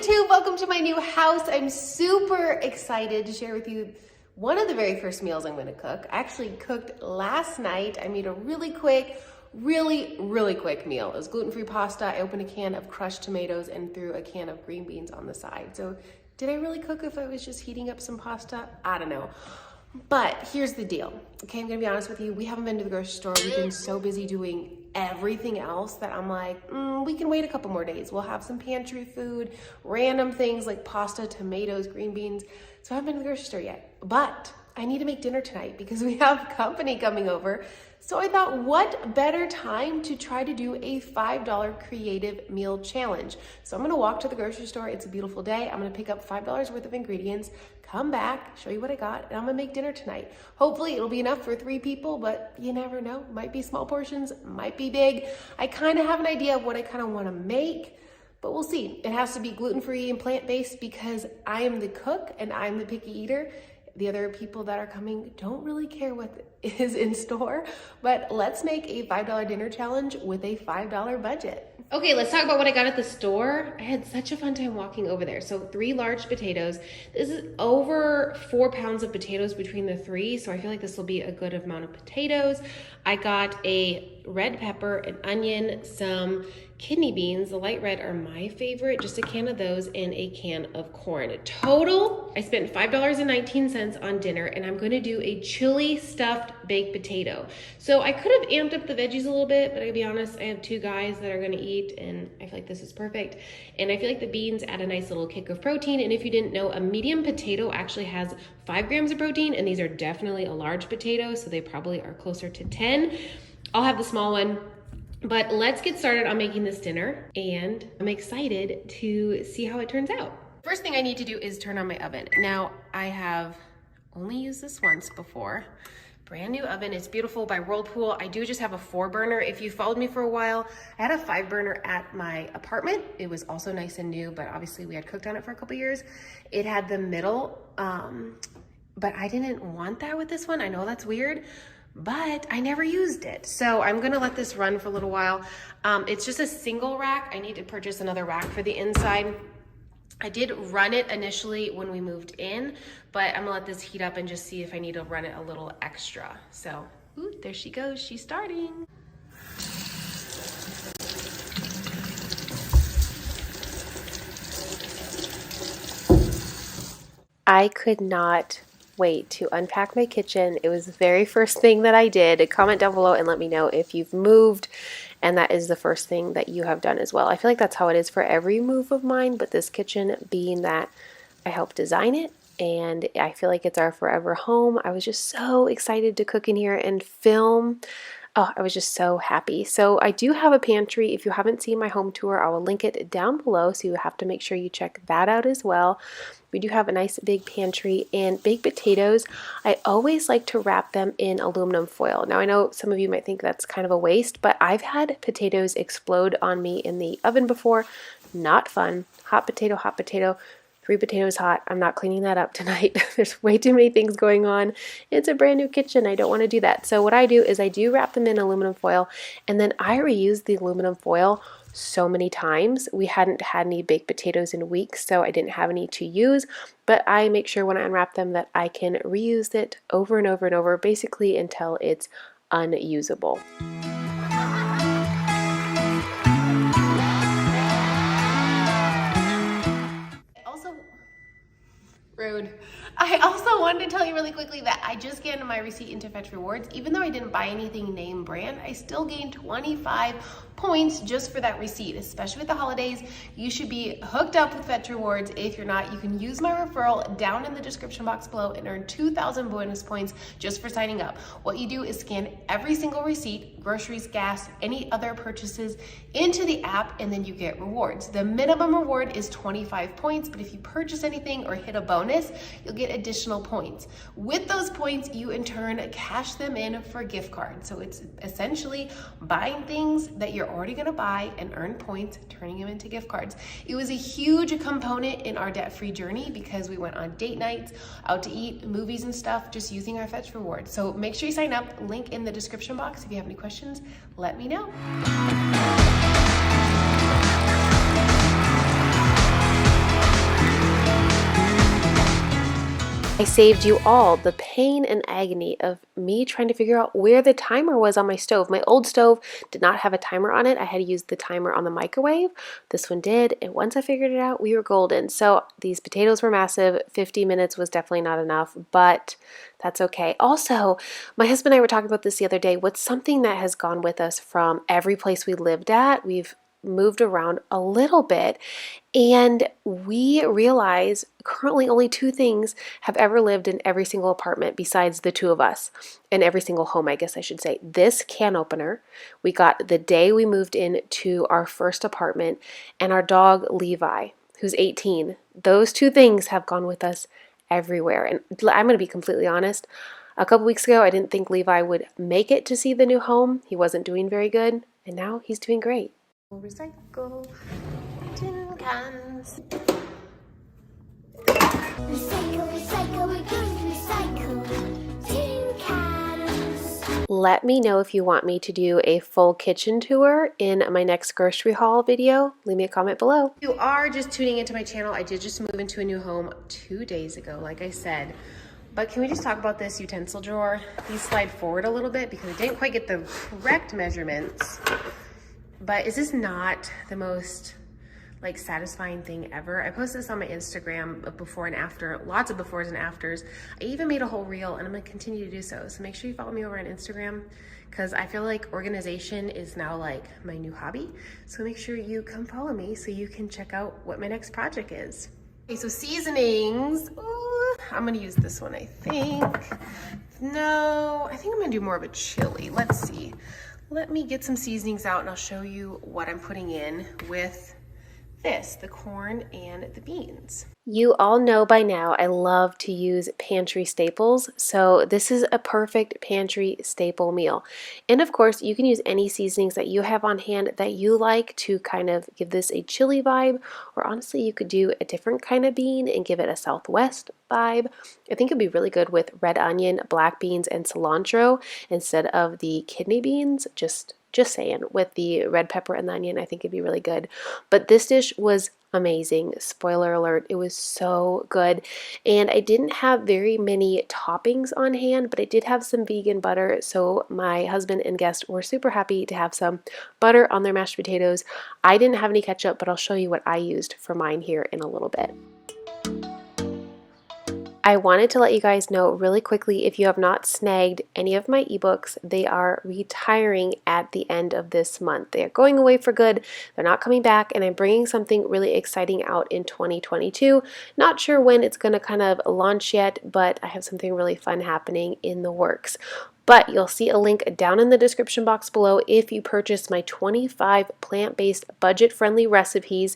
YouTube, welcome to my new house. I'm super excited to share with you one of the very first meals I'm gonna cook. I actually cooked last night. I made a really quick meal. It was gluten-free pasta. I opened a can of crushed tomatoes and threw a can of green beans on the side. So did I really cook if I was just heating up some pasta? I don't know. But here's the deal. Okay, I'm gonna be honest with you. We haven't been to the grocery store. We've been so busy doing everything else that I'm like, we can wait a couple more days. We'll have some pantry food, random things like pasta, tomatoes, green beans. So I haven't been to the grocery store yet. But I need to make dinner tonight because we have company coming over. So I thought, what better time to try to do a $5 creative meal challenge? So I'm gonna walk to the grocery store. It's a beautiful day. I'm gonna pick up $5 worth of ingredients, come back, show you what I got, and I'm gonna make dinner tonight. Hopefully it'll be enough for 3 people, but you never know. Might be small portions, might be big. I kind of have an idea of what I kind of wanna make, but we'll see. It has to be gluten-free and plant-based because I am the cook and I'm the picky eater. The other people that are coming don't really care what is in store, but let's make a $5 dinner challenge with a $5 budget. Okay, let's talk about what I got at the store. I had such a fun time walking over there. So 3 large potatoes. This is over 4 pounds of potatoes between the 3, so I feel like this will be a good amount of potatoes. I got a red pepper, an onion, some kidney beans. The light red are my favorite, just a can of those, and a can of corn. Total, I spent $5.19 on dinner, and I'm gonna do a chili stuffed baked potato. So I could have amped up the veggies a little bit, but I'll be honest, I have 2 guys that are gonna eat, and I feel like this is perfect. And I feel like the beans add a nice little kick of protein, and if you didn't know, a medium potato actually has 5 grams of protein, and these are definitely a large potato, so they probably are closer to 10. I'll have the small one. But let's get started on making this dinner, and I'm excited to see how it turns out. First thing I need to do is turn on my oven. Now, I have only used this once before. Brand new oven, it's beautiful by Whirlpool. I do just have a 4 burner. If you followed me for a while, I had a 5 burner at my apartment. It was also nice and new, but obviously we had cooked on it for a couple years. It had the middle, but I didn't want that with this one. I know that's weird, but I never used it. So I'm gonna let this run for a little while. It's just a single rack. I need to purchase another rack for the inside. I did run it initially when we moved in, but I'm gonna let this heat up and just see if I need to run it a little extra. So, ooh, there she goes, she's starting. I could not wait to unpack my kitchen. It was the very first thing that I did. Comment down below and let me know if you've moved and that is the first thing that you have done as well. I feel like that's how it is for every move of mine, but this kitchen being that I helped design it and I feel like it's our forever home. I was just so excited to cook in here and film. Oh, I was just so happy. So I do have a pantry. If you haven't seen my home tour, I will link it down below. So you have to make sure you check that out as well. We do have a nice big pantry, and baked potatoes, I always like to wrap them in aluminum foil. Now I know some of you might think that's kind of a waste, but I've had potatoes explode on me in the oven before. Not fun. Hot potato, 3 potatoes hot. I'm not cleaning that up tonight. There's way too many things going on. It's a brand new kitchen. I don't want to do that. So what I do is I do wrap them in aluminum foil, and then I reuse the aluminum foil so many times. We hadn't had any baked potatoes in weeks, so I didn't have any to use, but I make sure when I unwrap them that I can reuse it over and over and over, basically until it's unusable. Rude. I also wanted to tell you really quickly that I just scanned my receipt into Fetch Rewards. Even though I didn't buy anything name brand, I still gained 25 points just for that receipt. Especially with the holidays, you should be hooked up with Fetch Rewards. If you're not, you can use my referral down in the description box below and earn 2,000 bonus points just for signing up. What you do is scan every single receipt, groceries, gas, any other purchases into the app, and then you get rewards. The minimum reward is 25 points, but if you purchase anything or hit a bonus, you'll get additional points. With those points, you in turn cash them in for gift cards. So it's essentially buying things that you're already gonna buy and earn points, turning them into gift cards. It was a huge component in our debt-free journey because we went on date nights, out to eat, movies and stuff, just using our Fetch Rewards. So make sure you sign up, link in the description box. If you have any questions, let me know. I saved you all the pain and agony of me trying to figure out where the timer was on my stove. My old stove did not have a timer on it. I had to use the timer on the microwave. This one did, and once I figured it out, we were golden. So these potatoes were massive. 50 minutes was definitely not enough, but that's okay. Also, my husband and I were talking about this the other day. What's something that has gone with us from every place we lived at? We've moved around a little bit, and we realize currently only two things have ever lived in every single apartment besides the two of us, in every single home, I guess I should say. This can opener we got the day we moved into our first apartment, and our dog Levi, who's 18. Those two things have gone with us everywhere. And I'm going to be completely honest. A couple weeks ago, I didn't think Levi would make it to see the new home. He wasn't doing very good, and now he's doing great. Recycle tin cans. Recycle, recycle, we're going to recycle tin cans. Let me know if you want me to do a full kitchen tour in my next grocery haul video. Leave me a comment below. If you are just tuning into my channel, I did just move into a new home 2 days ago, like I said. But can we just talk about this utensil drawer? These slide forward a little bit because I didn't quite get the correct measurements. But is this not the most like satisfying thing ever? I posted this on my Instagram of before and after, lots of befores and afters. I even made a whole reel and I'm gonna continue to do so. So make sure you follow me over on Instagram because I feel like organization is now like my new hobby. So make sure you come follow me so you can check out what my next project is. Okay, so seasonings. Ooh, I'm gonna use this one, I think. No, I think I'm gonna do more of a chili. Let's see. Let me get some seasonings out and I'll show you what I'm putting in with this, the corn and the beans. You all know by now I love to use pantry staples, so this is a perfect pantry staple meal. And of course, you can use any seasonings that you have on hand that you like to kind of give this a chili vibe, or honestly, you could do a different kind of bean and give it a Southwest vibe. I think it'd be really good with red onion, black beans, and cilantro instead of the kidney beans. Just saying, with the red pepper and the onion, I think it'd be really good. But this dish was amazing. Spoiler alert, it was so good. And I didn't have very many toppings on hand, but I did have some vegan butter. So my husband and guest were super happy to have some butter on their mashed potatoes. I didn't have any ketchup, but I'll show you what I used for mine here in a little bit. I wanted to let you guys know really quickly, if you have not snagged any of my ebooks, they are retiring at the end of this month. They are going away for good. They're not coming back, and I'm bringing something really exciting out in 2022. Not sure when it's going to kind of launch yet, but I have something really fun happening in the works. But you'll see a link down in the description box below if you purchase my 25 plant-based budget-friendly recipes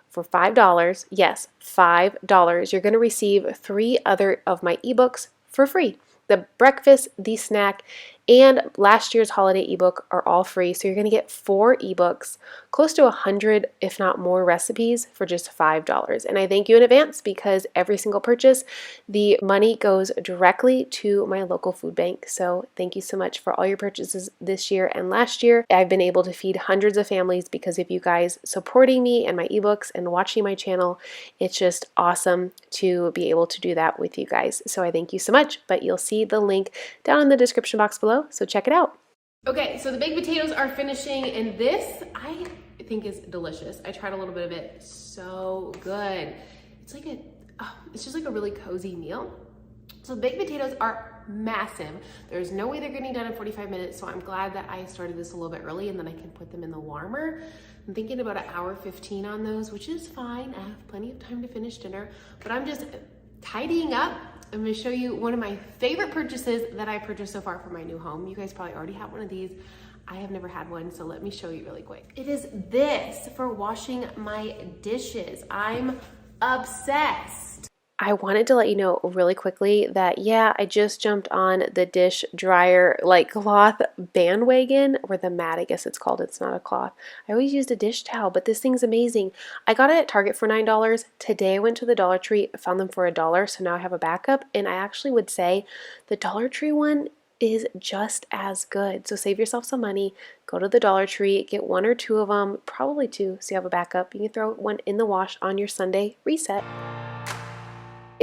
for $5. Yes, $5. You're going to receive 3 other of my ebooks for free. The breakfast, the snack, and last year's holiday ebook are all free. So you're going to get 4 ebooks, close to 100, if not more, recipes for just $5. And I thank you in advance because every single purchase, the money goes directly to my local food bank. So thank you so much for all your purchases this year and last year. I've been able to feed hundreds of families because of you guys supporting me and my ebooks and watching my channel. It's just awesome to be able to do that with you guys. So I thank you so much, but you'll see the link down in the description box below, so check it out. Okay, so the baked potatoes are finishing, and this I think is delicious. I tried a little bit of it, so good. It's like it's just like a really cozy meal. So the baked potatoes are massive. There's no way they're getting done in 45 minutes, so I'm glad that I started this a little bit early and then I can put them in the warmer. I'm thinking about an hour 15 on those, which is fine. I have plenty of time to finish dinner, but I'm just tidying up. I'm gonna show you one of my favorite purchases that I purchased so far for my new home. You guys probably already have one of these. I have never had one, so let me show you really quick. It is this for washing my dishes. I'm obsessed. I wanted to let you know really quickly that, yeah, I just jumped on the dish dryer, like cloth bandwagon, or the mat, I guess it's called. It's not a cloth. I always used a dish towel, but this thing's amazing. I got it at Target for $9. Today I went to the Dollar Tree, found them for $1, so now I have a backup, and I actually would say the Dollar Tree one is just as good. So save yourself some money, go to the Dollar Tree, get 1 or 2 of them, probably 2, so you have a backup. You can throw one in the wash on your Sunday reset.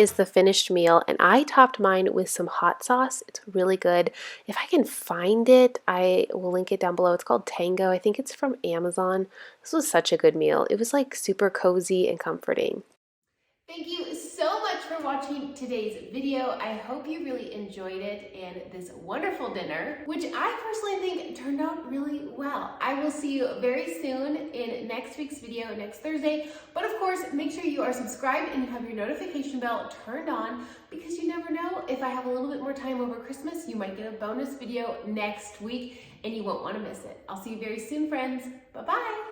is the finished meal, and I topped mine with some hot sauce. It's really good. If I can find it, I will link it down below. It's called Tango. I think it's from Amazon. This was such a good meal. It was like super cozy and comforting. Thank you so much for watching today's video. I hope you really enjoyed it and this wonderful dinner, which I personally think turned out really well. I will see you very soon in next week's video, next Thursday. But of course, make sure you are subscribed and you have your notification bell turned on, because you never know, if I have a little bit more time over Christmas, you might get a bonus video next week and you won't want to miss it. I'll see you very soon, friends. Bye-bye.